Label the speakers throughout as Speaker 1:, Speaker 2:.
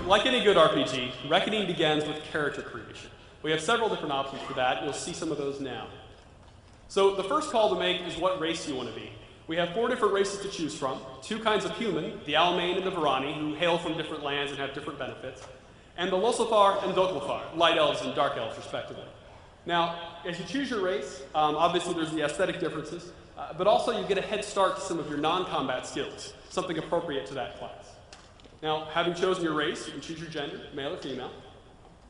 Speaker 1: like any good RPG, Reckoning begins with character creation. We have several different options for that, and you'll see some of those now. So the first call to make is what race you want to be. We have 4 different races to choose from, 2 kinds of human, the Almain and the Varani, who hail from different lands and have different benefits, and the Losofar and Doklafar, light elves and dark elves, respectively. Now, as you choose your race, obviously there's the aesthetic differences, but also you get a head start to some of your non-combat skills, something appropriate to that class. Now, having chosen your race, you can choose your gender, male or female.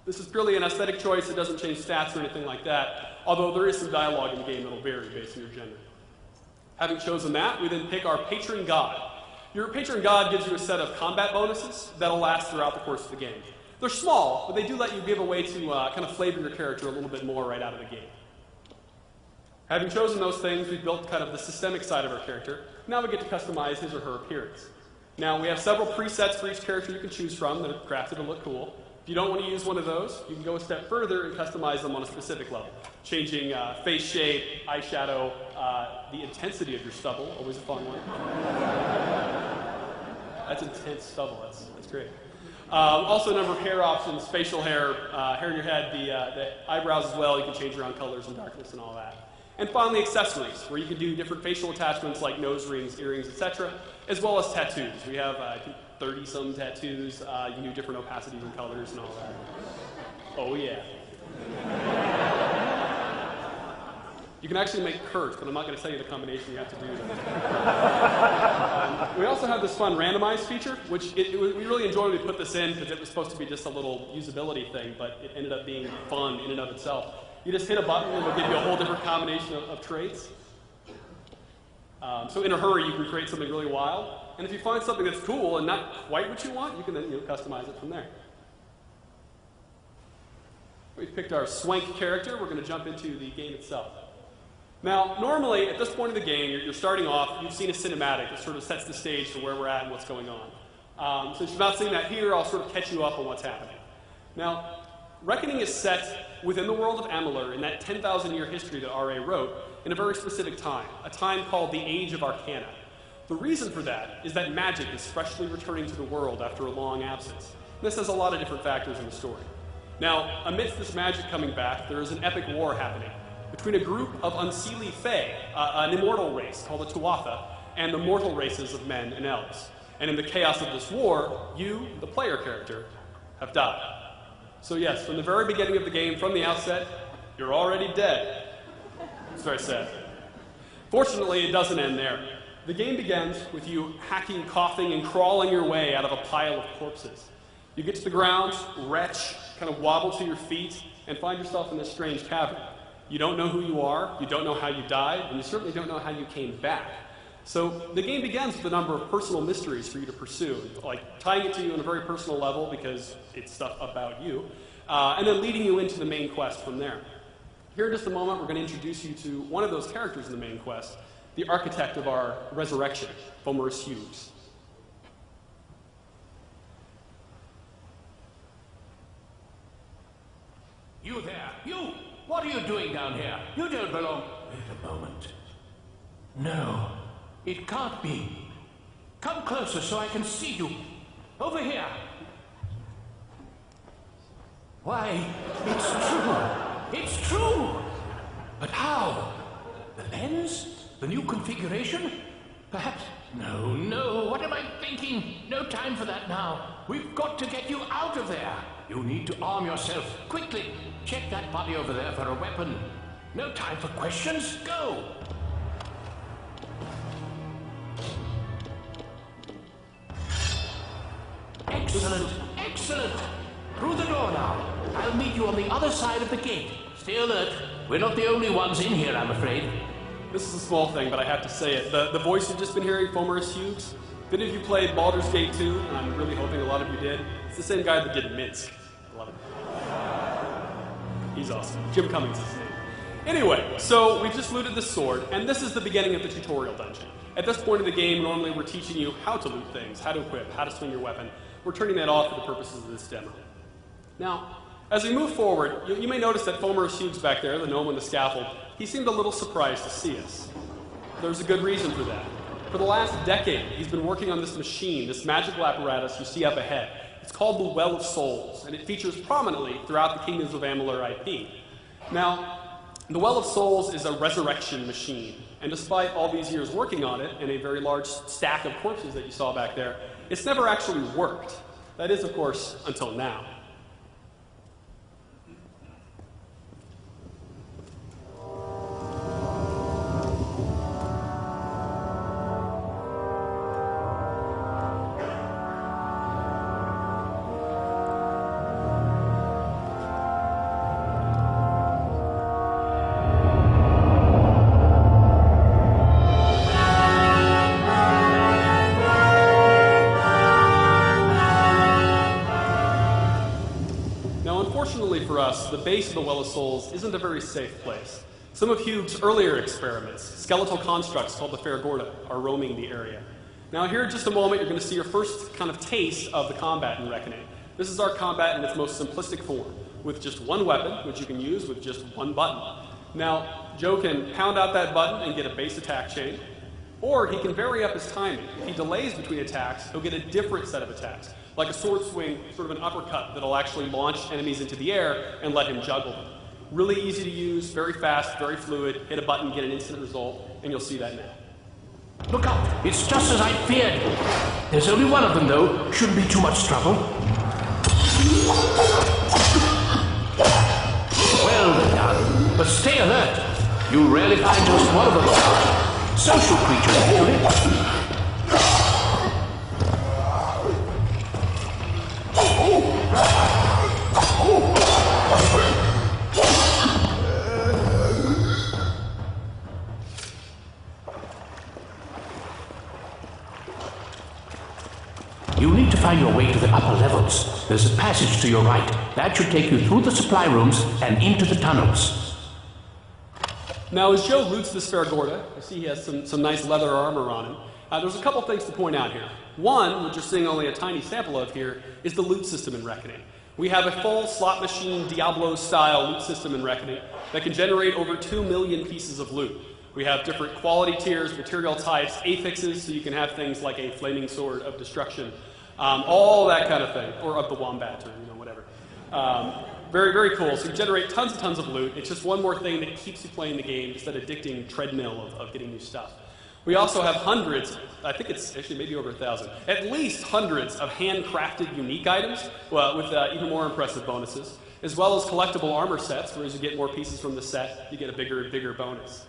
Speaker 1: This is purely an aesthetic choice. It doesn't change stats or anything like that, although there is some dialogue in the game that will vary based on your gender. Having chosen that, we then pick our patron god. Your patron god gives you a set of combat bonuses that'll last throughout the course of the game. They're small, but they do let you give a way to kind of flavor your character a little bit more right out of the game. Having chosen those things, we've built kind of the systemic side of our character. Now we get to customize his or her appearance. Now, we have several presets for each character you can choose from that are crafted to look cool. If you don't want to use one of those, you can go a step further and customize them on a specific level, changing face shape, eyeshadow, the intensity of your stubble, always a fun one. That's intense stubble, that's great. Also a number of hair options, facial hair, hair in your head, the eyebrows as well. You can change around colors and darkness and all that. And finally, accessories, where you can do different facial attachments like nose rings, earrings, etc., as well as tattoos. We have, I think, 30-some tattoos. You can do different opacities and colors and all that. Oh, yeah. You can actually make Kurt, but I'm not going to tell you the combination you have to do. We also have this fun randomize feature, which we really enjoyed when we put this in because it was supposed to be just a little usability thing, but it ended up being fun in and of itself. You just hit a button and it'll give you a whole different combination of traits. So in a hurry, you can create something really wild. And if you find something that's cool and not quite what you want, you can then customize it from there. We've picked our swank character. We're going to jump into the game itself. Now, normally, at this point in the game, you're starting off, you've seen a cinematic that sort of sets the stage for where we're at and what's going on. Since you're not seeing that here, I'll sort of catch you up on what's happening. Now, Reckoning is set within the world of Amalur in that 10,000-year history that R.A. wrote in a very specific time, a time called the Age of Arcana. The reason for that is that magic is freshly returning to the world after a long absence. This has a lot of different factors in the story. Now, amidst this magic coming back, there is an epic war happening between a group of unseelie fae, an immortal race called the Tuatha, and the mortal races of men and elves. And in the chaos of this war, you, the player character, have died. So yes, from the very beginning of the game, from the outset, you're already dead. It's very sad. Fortunately, it doesn't end there. The game begins with you hacking, coughing, and crawling your way out of a pile of corpses. You get to the ground, retch, kind of wobble to your feet, and find yourself in this strange cavern. You don't know who you are, you don't know how you died, and you certainly don't know how you came back. So the game begins with a number of personal mysteries for you to pursue, like tying it to you on a very personal level because it's stuff about you, and then leading you into the main quest from there. Here in just a moment, we're going to introduce you to one of those characters in the main quest, the architect of our resurrection, Fomorus Hughes.
Speaker 2: You there, you! What are you doing down here? You don't belong... Wait a moment. No, it can't be. Come closer so I can see you. Over here. Why, it's true. It's true. But how? The lens? The new configuration? Perhaps... No, what am I thinking? No time for that now. We've got to get you out of there. You need to arm yourself. Quickly, check that body over there for a weapon. No time for questions. Go! Excellent, excellent. Through the door now. I'll meet you on the other side of the gate. Stay alert. We're not the only ones in here, I'm afraid.
Speaker 1: This is a small thing, but I have to say it. The voice you've just been hearing, Fomorus Hughes, if any of you played Baldur's Gate 2, and I'm really hoping a lot of you did, it's the same guy that did Minsk. I love it. He's awesome. Jim Cummings is his name. Anyway, so we've just looted the sword, and this is the beginning of the tutorial dungeon. At this point in the game, normally we're teaching you how to loot things, how to equip, how to swing your weapon. We're turning that off for the purposes of this demo. Now, as we move forward, you may notice that Fomorus Hughes back there, the gnome on the scaffold, he seemed a little surprised to see us. There's a good reason for that. For the last decade, he's been working on this machine, this magical apparatus you see up ahead. It's called the Well of Souls, and it features prominently throughout the Kingdoms of Amalur IP. Now, the Well of Souls is a resurrection machine, and despite all these years working on it and a very large stack of corpses that you saw back there, it's never actually worked. That is, of course, until now. Unfortunately for us, the base of the Well of Souls isn't a very safe place. Some of Hugh's earlier experiments, skeletal constructs called the Ferragorda, are roaming the area. Now here in just a moment, you're going to see your first kind of taste of the combat in Reckoning. This is our combat in its most simplistic form, with just one weapon, which you can use with just one button. Now, Joe can pound out that button and get a base attack chain, or he can vary up his timing. If he delays between attacks, he'll get a different set of attacks, like a sword swing, sort of an uppercut that'll actually launch enemies into the air and let him juggle them. Really easy to use, very fast, very fluid. Hit a button, get an instant result, and you'll see that now.
Speaker 2: Look out! It's just as I feared. There's only one of them, though. Shouldn't be too much trouble. Well done. But stay alert. You'll rarely find just one of them around. Social creatures, actually. You need to find your way to the upper levels. There's a passage to your right. That should take you through the supply rooms and into the tunnels.
Speaker 1: Now, as Joe loots this Ferragorda, you see he has some nice leather armor on him. There's a couple things to point out here. One, which you're seeing only a tiny sample of here, is the loot system in Reckoning. We have a full slot machine Diablo-style loot system in Reckoning that can generate over 2 million pieces of loot. We have different quality tiers, material types, affixes, so you can have things like a flaming sword of destruction, all that kind of thing, or of the wombat, or whatever. Very, very cool. So you generate tons and tons of loot. It's just one more thing that keeps you playing the game, just that addicting treadmill of getting new stuff. We also have hundreds, I think it's actually maybe over 1,000, at least hundreds of handcrafted unique items with even more impressive bonuses, as well as collectible armor sets, where as you get more pieces from the set, you get a bigger and bigger bonus.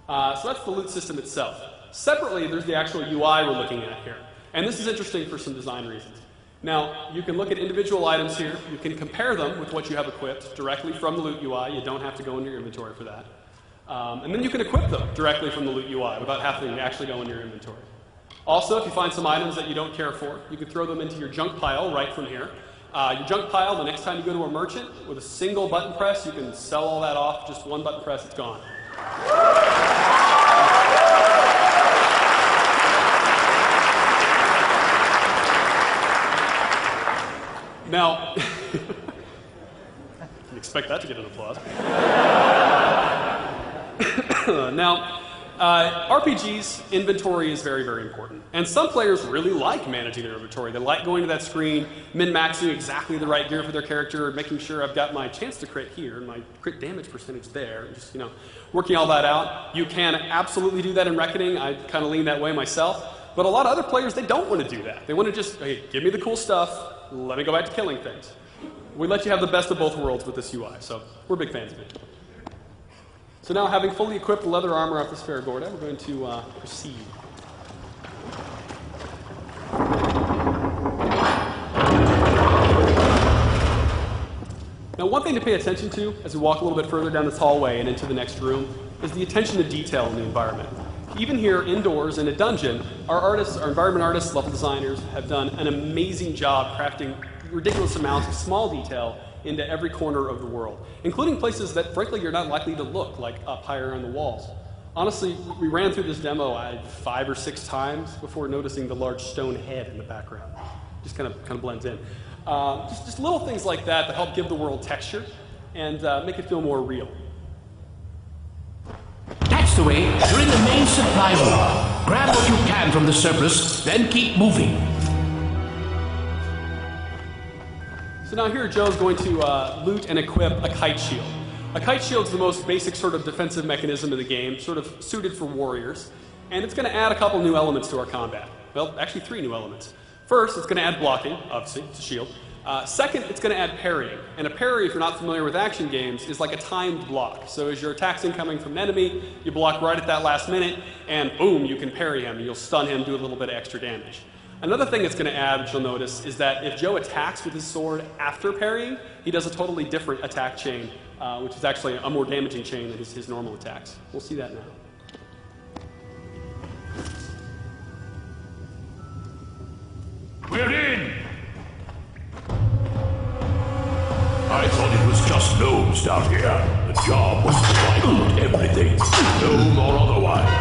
Speaker 1: So that's the loot system itself. Separately, there's the actual UI we're looking at here. And this is interesting for some design reasons. Now, you can look at individual items here. You can compare them with what you have equipped directly from the loot UI. You don't have to go into your inventory for that. And then you can equip them directly from the loot UI without having to actually go into your inventory. Also, if you find some items that you don't care for, you can throw them into your junk pile right from here. Your junk pile, the next time you go to a merchant, with a single button press, you can sell all that off. Just one button press, it's gone. Now, you can expect that to get an applause. Now, RPGs, inventory is very, very important. And some players really like managing their inventory. They like going to that screen, min-maxing exactly the right gear for their character, making sure I've got my chance to crit here and my crit damage percentage there, and just, working all that out. You can absolutely do that in Reckoning. I kind of lean that way myself. But a lot of other players, they don't want to do that. They want to just, hey, give me the cool stuff, let me go back to killing things. We let you have the best of both worlds with this UI, so we're big fans of it. So now, having fully equipped the leather armor off this Ferragorda, we're going to proceed. Now, one thing to pay attention to as we walk a little bit further down this hallway and into the next room is the attention to detail in the environment. Even here, indoors, in a dungeon, our artists, our environment artists, level designers, have done an amazing job crafting ridiculous amounts of small detail into every corner of the world, including places that, frankly, you're not likely to look, like up higher on the walls. Honestly, we ran through this demo 5 or 6 times before noticing the large stone head in the background. Just kind of blends in. Just little things like that that help give the world texture and make it feel more real.
Speaker 2: That's the way. You're in the main supply room. Grab what you can from the surplus, then keep moving.
Speaker 1: So now here Joe's going to loot and equip a kite shield. A kite shield is the most basic sort of defensive mechanism in the game, sort of suited for warriors, and it's going to add a couple new elements to our combat. Well, actually 3 new elements. First, it's going to add blocking, obviously, it's a shield. Second, it's going to add parrying. And a parry, if you're not familiar with action games, is like a timed block. So as your attack's incoming from an enemy, you block right at that last minute, and boom, you can parry him, and you'll stun him, do a little bit of extra damage. Another thing it's going to add, which you'll notice, is that if Joe attacks with his sword after parrying, he does a totally different attack chain, which is actually a more damaging chain than his normal attacks. We'll see that now.
Speaker 2: We're in! I thought it was just gnomes down here. The job was to wipe out everything. Gnome or otherwise.